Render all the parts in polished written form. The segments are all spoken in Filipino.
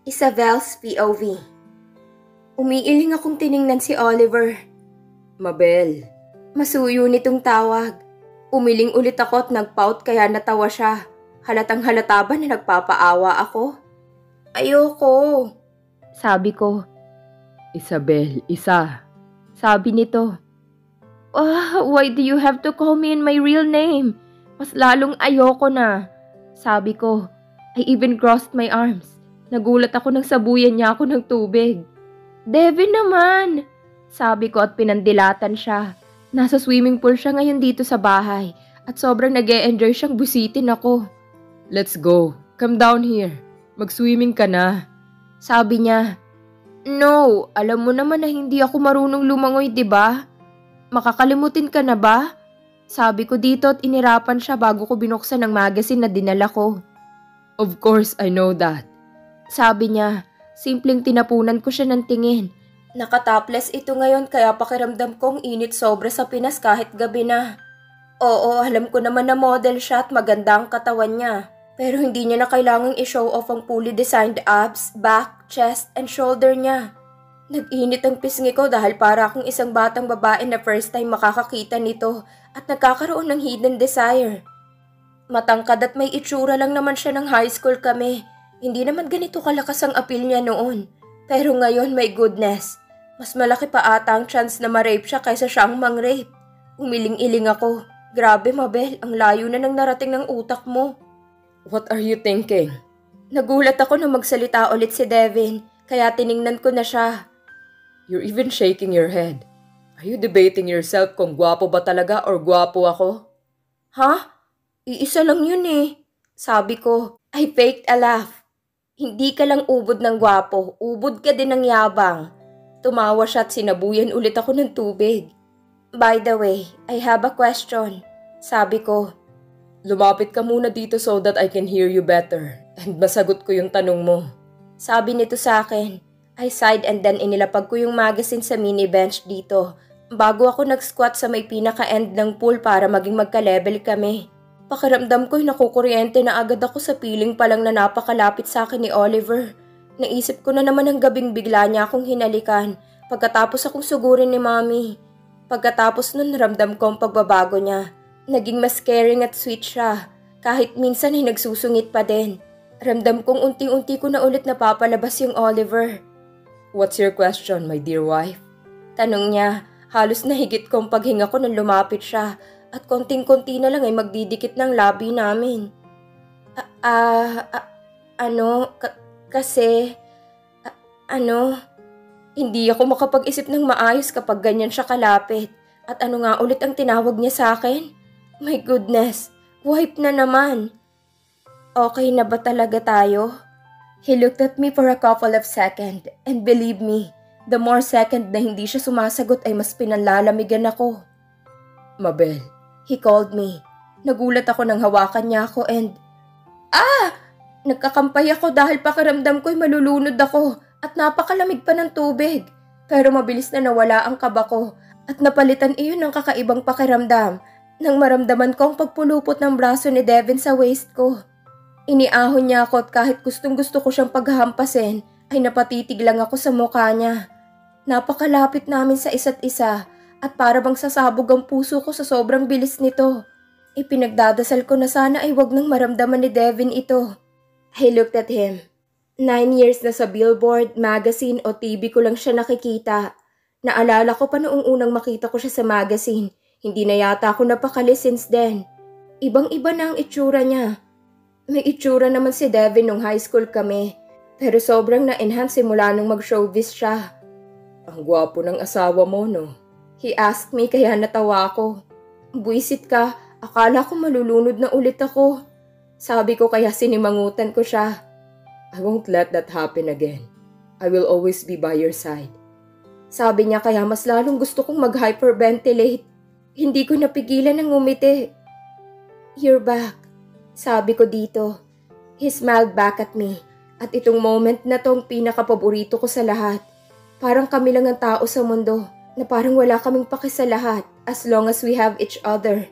Isabel's POV. Umiiling akong tiningnan si Oliver. Mabel. Masuyo nitong tawag. Umiling ulit ako at nagpout kaya natawa siya. Halatang halata ba na nagpapaawa ako? Ayoko. Sabi ko. Isabel, isa. Sabi nito. Why do you have to call me in my real name? Mas lalong ayoko na. Sabi ko. I even crossed my arms. Nagulat ako nang sabuyan niya ako ng tubig. Devin naman! Sabi ko at pinandilatan siya. Nasa swimming pool siya ngayon dito sa bahay at sobrang nag-e-enjoy siyang busitin ako. Let's go. Come down here. Mag-swimming ka na. Sabi niya. No, alam mo naman na hindi ako marunong lumangoy, diba? Makakalimutin ka na ba? Sabi ko dito at inirapan siya bago ko binuksan ang magazine na dinala ko. Of course, I know that. Sabi niya, simpleng tinapunan ko siya ng tingin. Nakatopless ito ngayon kaya pakiramdam kong init sobra sa Pinas kahit gabi na. Oo, alam ko naman na model siya at maganda ang katawan niya. Pero hindi niya na kailangang i-show off ang fully designed abs, back, chest, and shoulder niya. Nag-init ang pisngi ko dahil para akong isang batang babae na first time makakakita nito at nagkakaroon ng hidden desire. Matangkad at may itsura lang naman siya ng high school kami. Hindi naman ganito kalakas ang appeal niya noon. Pero ngayon, my goodness. Mas malaki pa ata ang chance na ma-rape siya kaysa siyang mang-rape. Umiling-iling ako. Grabe, Mabel, ang layo na nang narating ng utak mo. What are you thinking? Nagulat ako na magsalita ulit si Devin, kaya tiningnan ko na siya. You're even shaking your head. Are you debating yourself kung gwapo ba talaga or gwapo ako? Ha? Iisa lang yun eh. Sabi ko, I faked a laugh. Hindi ka lang ubod ng gwapo, ubod ka din ng yabang. Tumawa siya at sinabuyan ulit ako ng tubig. By the way, I have a question. Sabi ko. Lumapit ka muna dito so that I can hear you better and masagot ko yung tanong mo. Sabi nito sa akin. I sighed and then inilapag ko yung magazine sa mini bench dito bago ako nag-squat sa may pinaka-end ng pool para maging magka-level kami. Pakiramdam ko'y nakukuryente na agad ako sa piling pa lang na napakalapit sa akin ni Oliver. Naisip ko na naman ang gabing bigla niya akong hinalikan pagkatapos akong sugurin ni Mommy. Pagkatapos nun ramdam ko ang pagbabago niya. Naging mas caring at sweet siya. Kahit minsan ay nagsusungit pa din. Ramdam kong unti-unti ko na ulit napapalabas yung Oliver. What's your question, my dear wife? Tanong niya. Halos nahigit kong paghinga ko nang lumapit siya. At konting-konti na lang ay magdidikit ng labi namin. Hindi ako makapag-isip ng maayos kapag ganyan siya kalapit. At ano nga ulit ang tinawag niya sa akin? My goodness, wipe na naman. Okay na ba talaga tayo? He looked at me for a couple of seconds and believe me, the more second na hindi siya sumasagot ay mas pinanlalamigan ako. Mabel. He called me. Nagulat ako nang hawakan niya ako and... Nagkakampay ako dahil pakiramdam ko'y malulunod ako at napakalamig pa ng tubig. Pero mabilis na nawala ang kaba ko at napalitan iyon ng kakaibang pakiramdam nang maramdaman ko ang pagpulupot ng braso ni Devin sa waist ko. Iniahon niya ako at kahit gustong-gusto ko siyang paghahampasin ay napatitig lang ako sa mukha niya. Napakalapit namin sa isa't isa. At para bang sasabog ang puso ko sa sobrang bilis nito. Ipinagdadasal ko na sana ay wag nang maramdaman ni Devin ito. I looked at him. 9 years na sa billboard, magazine o TV ko lang siya nakikita. Naalala ko pa noong unang makita ko siya sa magazine. Hindi na yata ako napakali since then. Ibang-iba na ang itsura niya. May itsura naman si Devin nung high school kami. Pero sobrang na-enhance simula nung mag-showbiz siya. Ang gwapo ng asawa mo, no? He asked me kaya natawa ako. Buisit ka, akala ko malulunod na ulit ako. Sabi ko kaya sinimangutan ko siya. I won't let that happen again. I will always be by your side. Sabi niya kaya mas lalong gusto kong mag-hyperventilate. Hindi ko napigilan ng ngumiti. You're back, sabi ko dito. He smiled back at me. At itong moment na tong pinakapaborito ko sa lahat. Parang kami lang ang tao sa mundo. Na parang wala kaming paki sa lahat as long as we have each other.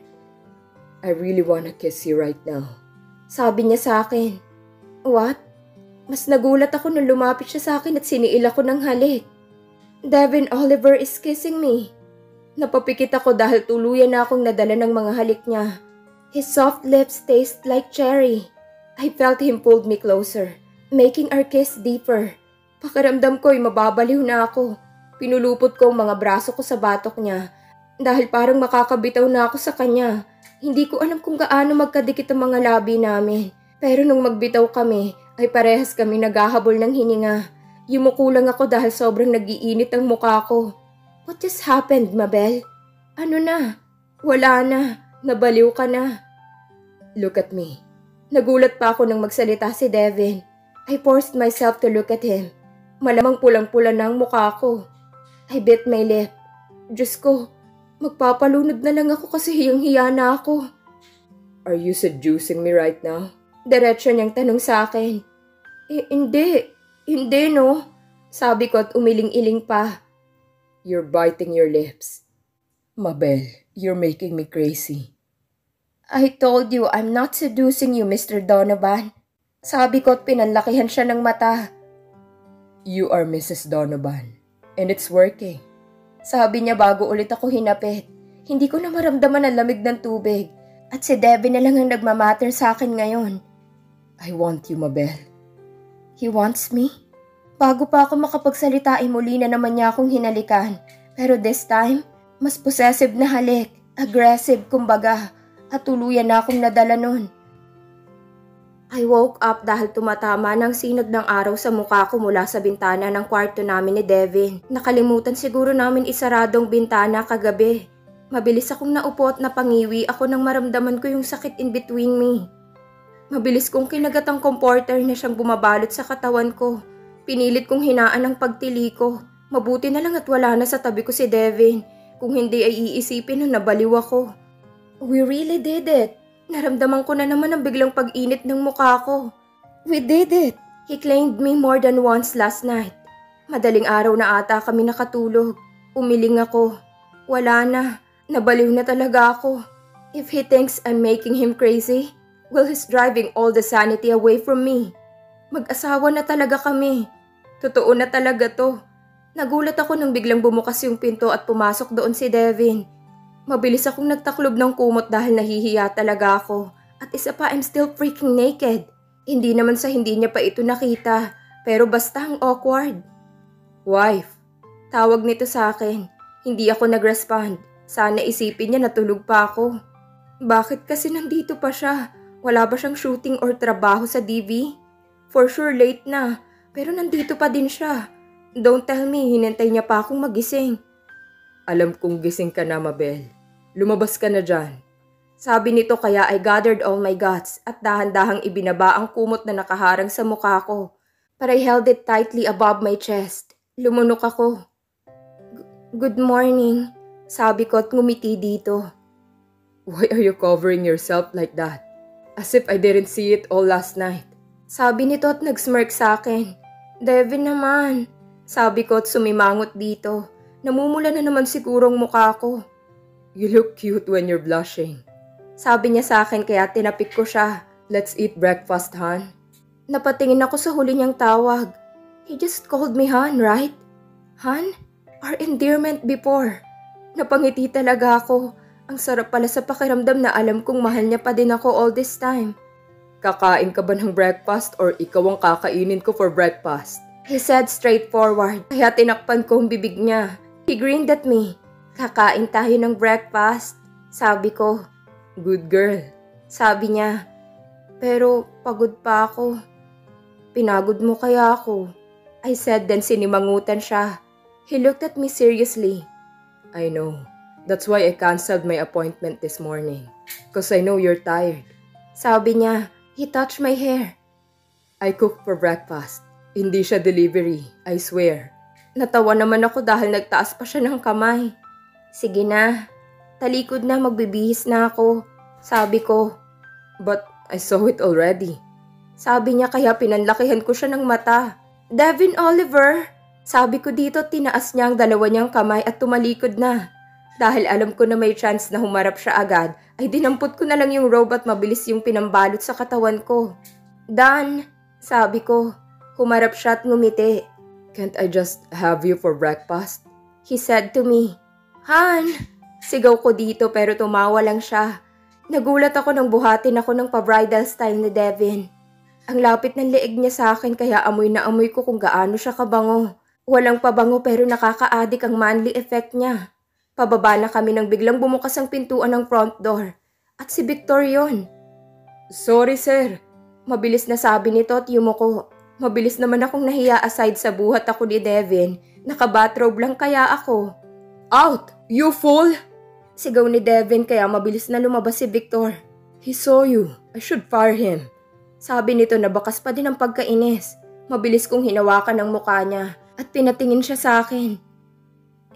I really wanna kiss you right now. Sabi niya sa akin. What? Mas nagulat ako nung lumapit siya sa akin at siniil ako ng halik. Devin Oliver is kissing me. Napapikit ako dahil tuluyan na akong nadala ng mga halik niya. His soft lips taste like cherry. I felt him pulled me closer, making our kiss deeper. Pakiramdam ko'y mababaliw na ako. Pinulupot ko ang mga braso ko sa batok niya dahil parang makakabitaw na ako sa kanya. Hindi ko alam kung gaano magkadikit ang mga labi namin. Pero nung magbitaw kami, ay parehas kami naghahabol ng hininga. Yumuko lang ako dahil sobrang nagiinit ang mukha ko. What just happened, Mabel? Ano na? Wala na. Nabaliw ka na. Look at me. Nagulat pa ako nang magsalita si Devin. I forced myself to look at him. Malamang pulang-pula na ang mukha ko. I bit my lip. Diyos ko, magpapalunod na lang ako kasi hiyang-hiya na ako. Are you seducing me right now? Diretso niyang tanong sa akin. Hindi. Hindi, no? Sabi ko at umiling-iling pa. You're biting your lips. Mabel, you're making me crazy. I told you I'm not seducing you, Mr. Donovan. Sabi ko at pinanlakihan siya ng mata. You are Mrs. Donovan. And it's working. Sabi niya bago ulit ako hinapit. Hindi ko na maramdaman ang lamig ng tubig. At si Devin na lang ang nagmamatter sa akin ngayon. I want you, Mabel. He wants me? Bago pa ako makapagsalita ay muli na naman niya akong hinalikan. Pero this time, mas possessive na halik, aggressive kumbaga, at tuluyan na akong nadala nun. I woke up dahil tumatama ng sinag ng araw sa mukha ko mula sa bintana ng kwarto namin ni Devin. Nakalimutan siguro namin isaradong bintana kagabi. Mabilis akong naupo at napangiwi ako nang maramdaman ko yung sakit in between me. Mabilis kong kinagat ang comforter na siyang bumabalot sa katawan ko. Pinilit kong hinaan ang pagtili ko. Mabuti na lang at wala na sa tabi ko si Devin. Kung hindi ay iisipin na nabaliw ako. We really did it. Naramdaman ko na naman ang biglang pag-init ng mukha ko. We did it. He claimed me more than once last night. Madaling araw na ata kami nakatulog. Umiling ako. Wala na. Nabaliw na talaga ako. If he thinks I'm making him crazy, well, he's driving all the sanity away from me. Mag-asawa na talaga kami. Totoo na talaga to. Nagulat ako nang biglang bumukas yung pinto at pumasok doon si Devin. Mabilis akong nagtaklob ng kumot dahil nahihiya talaga ako. At isa pa, I'm still freaking naked. Hindi naman sa hindi niya pa ito nakita, pero basta ang awkward. Wife, tawag nito sa akin. Hindi ako nag-respond. Sana isipin niya natulog pa ako. Bakit kasi nandito pa siya? Wala ba siyang shooting or trabaho sa DV? For sure late na, pero nandito pa din siya. Don't tell me, hinintay niya pa akong magising. Alam kong gising ka na, Mabel. Lumabas ka na dyan. Sabi nito kaya I gathered all my guts at dahan-dahang ibinaba ang kumot na nakaharang sa mukha ko. But I held it tightly above my chest. Lumunok ako. Good morning, sabi ko at ngumiti dito. Why are you covering yourself like that? As if I didn't see it all last night. Sabi nito at nag-smirk sa akin. Devin naman, sabi ko at sumimangot dito. Namumula na naman siguro ang mukha ko. You look cute when you're blushing. Sabi niya sa akin kaya tinapik ko siya. Let's eat breakfast, hon. Napatingin ako sa huli niyang tawag. He just called me hon, right? Hon? Our endearment before. Napangiti talaga ako. Ang sarap pala sa pakiramdam na alam kong mahal niya pa din ako all this time. Kakain ka ba ng breakfast or ikaw ang kakainin ko for breakfast? He said straightforward, kaya tinakpan ko ang bibig niya. He grinned at me. Kakain tayo ng breakfast, sabi ko. Good girl, sabi niya. Pero pagod pa ako. Pinagod mo kaya ako? I said then sinimangutan siya. He looked at me seriously. I know. That's why I canceled my appointment this morning. Because I know you're tired. Sabi niya. He touched my hair. I cooked for breakfast. Hindi siya delivery, I swear. Natawa naman ako dahil nagtaas pa siya ng kamay. Sige na. Talikod na, magbibihis na ako. Sabi ko. But I saw it already. Sabi niya kaya pinanlakihan ko siya ng mata. Devin Oliver! Sabi ko dito tinaas niya ang dalawa niyang kamay at tumalikod na. Dahil alam ko na may chance na humarap siya agad, ay dinampot ko na lang yung robe at mabilis yung pinambalot sa katawan ko. Done, sabi ko. Humarap siya at ngumiti. Can't I just have you for breakfast? He said to me. Han! Sigaw ko dito pero tumawa lang siya. Nagulat ako nang buhatin ako ng pa-bridal style ni Devin. Ang lapit ng leeg niya sa akin kaya amoy na amoy ko kung gaano siya kabango. Walang pabango pero nakaka-addict ang manly effect niya. Pababa na kami nang biglang bumukas ang pintuan ng front door. At si Victor yon. Sorry, sir. Mabilis na sabi nito at yumuko. Mabilis naman akong nahiya aside sa buhat ako ni Devin. Naka-bathrobe lang kaya ako. Out! You fool! Sigaw ni Devin kaya mabilis na lumabas si Victor. He saw you. I should fire him. Sabi nito na bakas pa din ang pagkainis. Mabilis kong hinawakan ang mukha niya at pinatingin siya sa akin.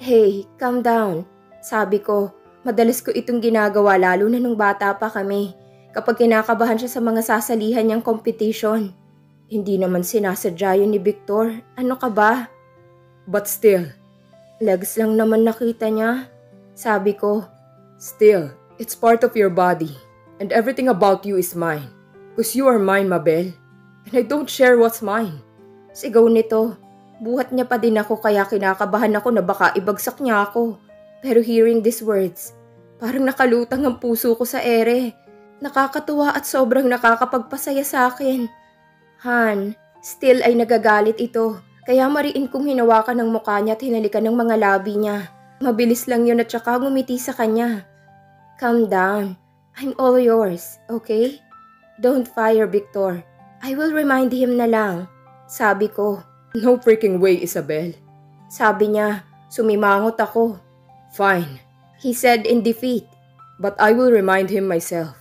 Hey, calm down. Sabi ko, madalas ko itong ginagawa lalo na nung bata pa kami. Kapag kinakabahan siya sa mga sasalihan niyang competition. Hindi naman sinasadya yun ni Victor. Ano ka ba? But still. Legs lang naman nakita niya. Sabi ko. Still, it's part of your body. And everything about you is mine. Because you are mine, Mabel. And I don't share what's mine. Sigaw nito. Buhat niya pa din ako kaya kinakabahan ako na baka ibagsak niya ako. Pero hearing these words, parang nakalutang ang puso ko sa ere. Nakakatuwa at sobrang nakakapagpasaya sa akin. Han, still ay nagagalit ito. Kaya mariin kong hinawakan ng mukha niya at hinalikan ng mga labi niya. Mabilis lang yun at saka ngumiti sa kanya. Calm down. I'm all yours, okay? Don't fire Victor. I will remind him na lang. Sabi ko. No freaking way, Isabel. Sabi niya. Sumimangot ako. Fine. He said in defeat. But I will remind him myself.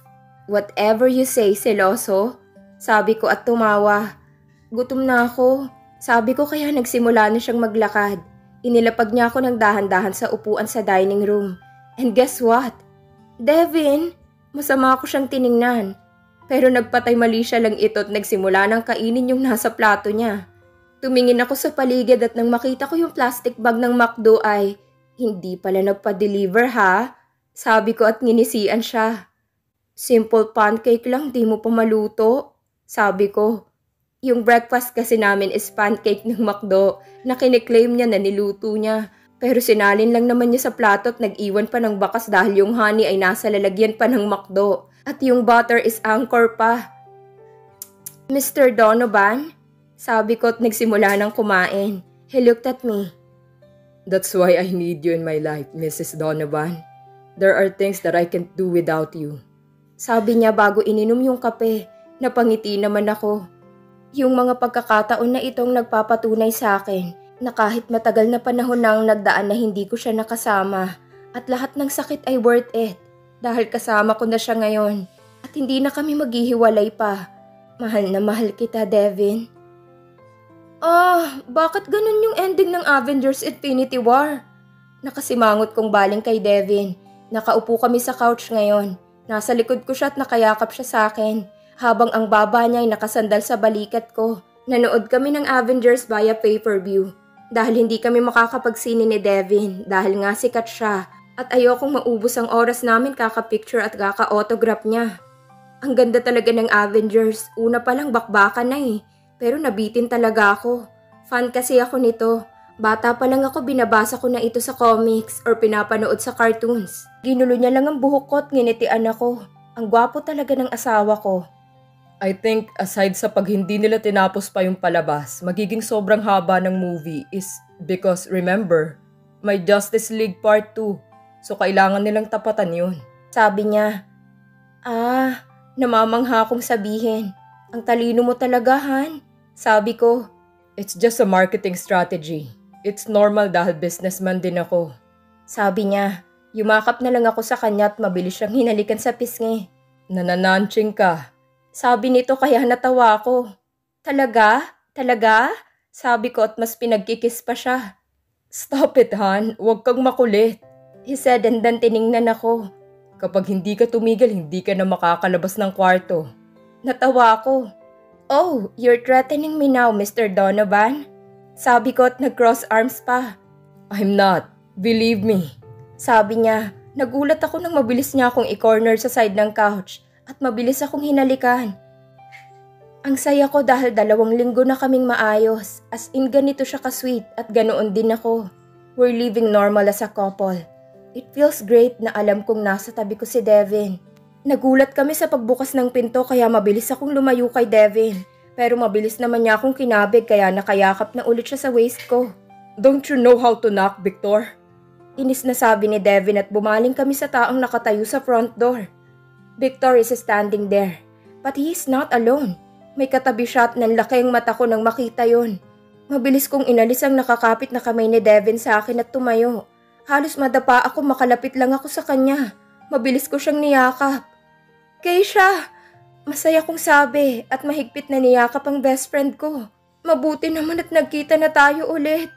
Whatever you say, seloso. Sabi ko at tumawa. Gutom na ako. Sabi ko kaya nagsimula na siyang maglakad. Inilapag niya ako ng dahan-dahan sa upuan sa dining room. And guess what? Devin, masama ako siyang tiningnan. Pero nagpatay mali siya lang ito at nagsimula ng kainin yung nasa plato niya. Tumingin ako sa paligid at nang makita ko yung plastic bag ng McDo ay, hindi pala nagpa-deliver ha? Sabi ko at nginisian siya. Simple pancake lang, di mo pa maluto. Sabi ko. Yung breakfast kasi namin is pancake ng McDo na kiniklaim niya na niluto niya. Pero sinalin lang naman niya sa plato at nag-iwan pa ng bakas dahil yung honey ay nasa lalagyan pa ng McDo. At yung butter is anchor pa. Mr. Donovan? Sabi ko at nagsimula ng kumain. He looked at me. That's why I need you in my life, Mrs. Donovan. There are things that I can't do without you. Sabi niya bago ininom yung kape. Napangiti naman ako. Yung mga pagkakataon na itong nagpapatunay sa akin na kahit matagal na panahon nang nagdaan na hindi ko siya nakasama at lahat ng sakit ay worth it dahil kasama ko na siya ngayon at hindi na kami maghihiwalay pa. Mahal na mahal kita, Devin. Bakit ganun yung ending ng Avengers Infinity War? Nakasimangot kong baling kay Devin. Nakaupo kami sa couch ngayon. Nasa likod ko siya at nakayakap siya sa akin. Habang ang baba niya ay nakasandal sa balikat ko. Nanood kami ng Avengers via pay-per-view. Dahil hindi kami makakapagsini ni Devin dahil nga sikat siya. At ayokong maubos ang oras namin kaka-picture at kaka-autograph niya. Ang ganda talaga ng Avengers. Una pa lang bakbakan na eh. Pero nabitin talaga ako. Fan kasi ako nito. Bata pa lang ako binabasa ko na ito sa comics or pinapanood sa cartoons. Ginulo niya lang ang buhok ko at nginitian ako. Ang gwapo talaga ng asawa ko. I think aside sa pag hindi nila tinapos pa yung palabas, magiging sobrang haba ng movie is because remember, may Justice League Part 2. So kailangan nilang tapatan yun. Sabi niya, namamangha akong sabihin. Ang talino mo talaga, Han. Sabi ko, it's just a marketing strategy. It's normal dahil businessman din ako. Sabi niya, yumakap na lang ako sa kanya at mabilis siyang hinalikan sa pisngi. Nanananching ka. Sabi nito kaya natawa ako. Talaga? Talaga? Sabi ko at mas pinagkikis pa siya. Stop it, Han. Huwag kang makulit. He said and then tiningnan ako. Kapag hindi ka tumigil, hindi ka na makakalabas ng kwarto. Natawa ako. Oh, you're threatening me now, Mr. Donovan? Sabi ko at nag-cross arms pa. I'm not. Believe me. Sabi niya, nagulat ako nang mabilis niya akong i-corner sa side ng couch at mabilis akong hinalikan. Ang saya ko dahil 2 linggo na kaming maayos. As in ganito siya ka-sweet at ganoon din ako. We're living normal as a couple. It feels great na alam kong nasa tabi ko si Devin. Nagulat kami sa pagbukas ng pinto kaya mabilis akong lumayo kay Devin. Pero mabilis naman niya akong kinabig kaya nakayakap na ulit siya sa waist ko. Don't you know how to knock, Victor? Inis na sabi ni Devin at bumaling kami sa taong nakatayo sa front door. Victor is standing there. But he is not alone. May katabi siya at nanlaki ang mata ko nang makita yon. Mabilis kong inalis ang nakakapit na kamay ni Devin sa akin at tumayo. Halos madapa ako, makalapit lang ako sa kanya. Mabilis ko siyang niyakap. Keisha! Masaya kong sabi at mahigpit na niyakap ang best friend ko. Mabuti naman at nagkita na tayo ulit.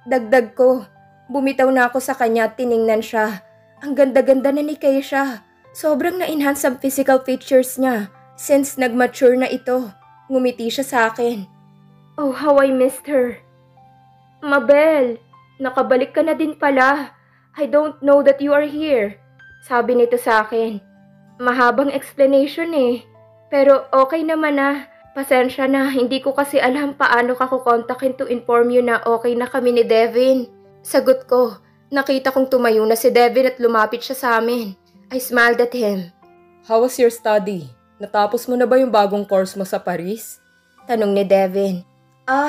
Dagdag ko. Bumitaw na ako sa kanya at tiningnan siya. Ang ganda-ganda na ni Keisha. Sobrang na-enhance ang physical features niya since nag-mature na ito. Ngumiti siya sa akin. Oh, how I missed her. Mabel, nakabalik ka na din pala. I don't know that you are here. Sabi nito sa akin. Mahabang explanation eh. Pero okay naman na. Pasensya na, hindi ko kasi alam paano ka kukontakin to inform you na okay na kami ni Devin. Sagot ko, nakita kong tumayo na si Devin at lumapit siya sa amin. I smiled at him. How was your study? Natapos mo na ba yung bagong course mo sa Paris? Tanong ni Devin.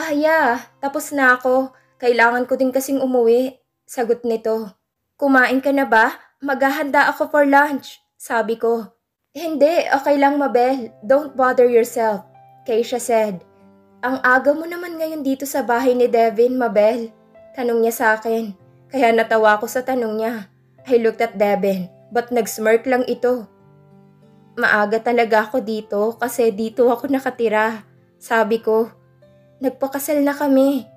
Yeah, tapos na ako. Kailangan ko din kasing umuwi. Sagot nito. Kumain ka na ba? Maghahanda ako for lunch. Sabi ko. Hindi, okay lang Mabel. Don't bother yourself. Keisha said. Ang aga mo naman ngayon dito sa bahay ni Devin, Mabel. Tanong niya sa akin. Kaya natawa ko sa tanong niya. I looked at Devin, but nag-smirk lang ito. Maaga talaga ako dito kasi dito ako nakatira. Sabi ko, nagpakasal na kami.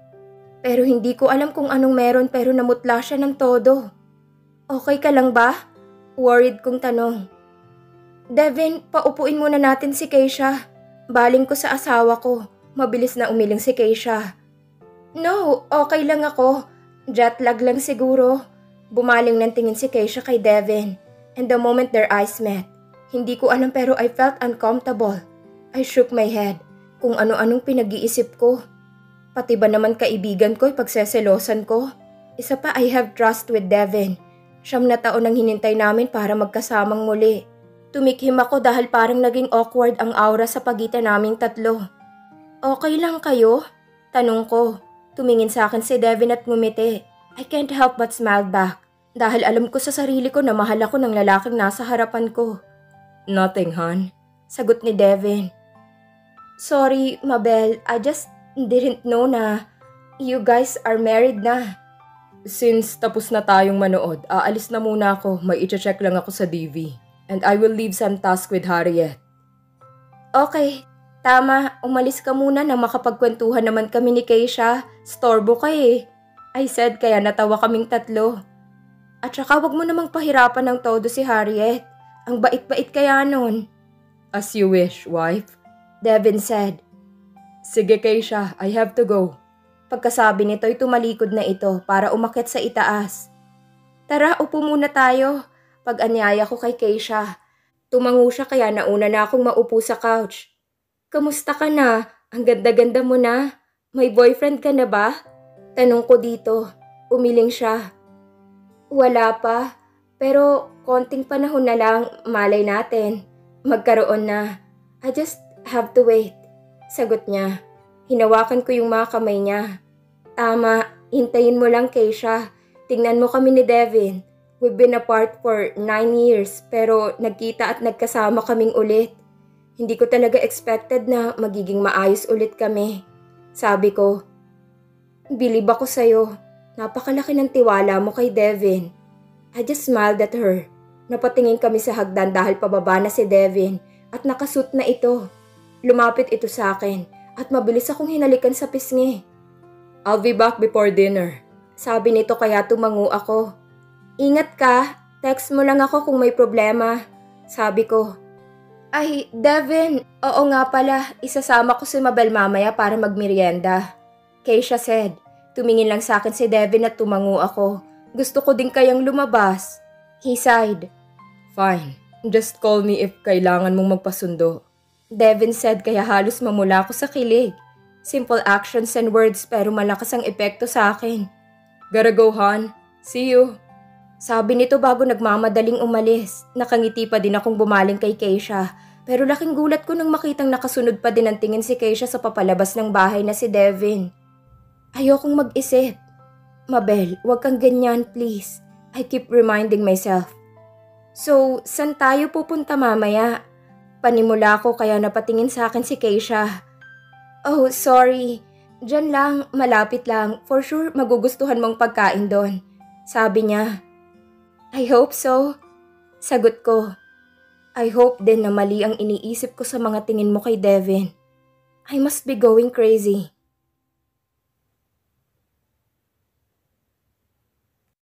Pero hindi ko alam kung anong meron pero namutla siya ng todo. Okay ka lang ba? Worried kong tanong. Devin, paupuin muna natin si Keisha. Baling ko sa asawa ko. Mabilis na umiling si Keisha. No, okay lang ako. Jet lag lang siguro. Bumaling ng tingin si Keisha kay Devin. And the moment their eyes met, hindi ko alam pero I felt uncomfortable. I shook my head. Kung ano-anong pinag-iisip ko. Pati ba naman kaibigan ko pagseselosan ko? Isa pa, I have trust with Devin. 9 na taon ang hinintay namin para magkasamang muli. Tumikhim ako dahil parang naging awkward ang aura sa pagitan naming tatlo. Okay lang kayo? Tanong ko. Tumingin sa akin si Devin at ngumiti. I can't help but smile back. Dahil alam ko sa sarili ko na mahal ako ng lalaking nasa harapan ko. Nothing, hon. Sagot ni Devin. Sorry, Mabel. I just didn't know na you guys are married na. Since tapos na tayong manood, aalis na muna ako. May i-check lang ako sa DV. And I will leave some task with Harriet. Okay. Tama. Umalis ka muna na makapagkwentuhan naman kami ni Keisha. Storbo ka eh. I said kaya natawa kaming tatlo. At saka wag mo namang pahirapan ng todo si Harriet. Ang bait-bait kaya nun. As you wish, wife. Devin said. Sige Keisha, I have to go. Pagkasabi nito'y tumalikod na ito para umakyat sa itaas. Tara, upo muna tayo. Pag-anyaya ko kay Keisha. Tumango siya kaya nauna na akong maupo sa couch. Kamusta ka na? Ang ganda-ganda mo na. May boyfriend ka na ba? Tanong ko dito. Umiling siya. Wala pa. Pero konting panahon na lang, malay natin. Magkaroon na. I just have to wait. Sagot niya. Hinawakan ko yung mga kamay niya. Tama, hintayin mo lang Keisha. Tingnan mo kami ni Devin. We've been apart for 9 years pero nagkita at nagkasama kaming ulit. Hindi ko talaga expected na magiging maayos ulit kami. Sabi ko, bilib ako sa'yo. Napakalaki ng tiwala mo kay Devin. I just smiled at her. Napatingin kami sa hagdan dahil pababa na si Devin at nakasuit na ito. Lumapit ito sa akin at mabilis akong hinalikan sa pisngi. I'll be back before dinner. Sabi nito kaya tumango ako. Ingat ka, text mo lang ako kung may problema. Sabi ko. Ay, Devin, oo nga pala, isasama ko si Mabel mamaya para magmerienda. Keisha said. Tumingin lang sa akin si Devin at tumango ako. Gusto ko din kayang lumabas. He sighed. Fine, just call me if kailangan mong magpasundo. Devin said kaya halos mamula ako sa kilig. Simple actions and words pero malakas ang epekto sa akin. Gotta go, hon. See you. Sabi nito bago nagmamadaling umalis. Nakangiti pa din akong bumaling kay Keisha. Pero laking gulat ko nang makitang nakasunod pa din ang tingin si Keisha sa papalabas ng bahay na si Devin. Ayokong mag-isip. Mabel, wag kang ganyan please. I keep reminding myself. So, saan tayo pupunta mamaya? Panimula ko kaya napatingin sa akin si Keisha. Oh, sorry. Diyan lang, malapit lang. For sure, magugustuhan mong pagkain doon. Sabi niya. I hope so. Sagot ko. I hope din na mali ang iniisip ko sa mga tingin mo kay Devin. I must be going crazy.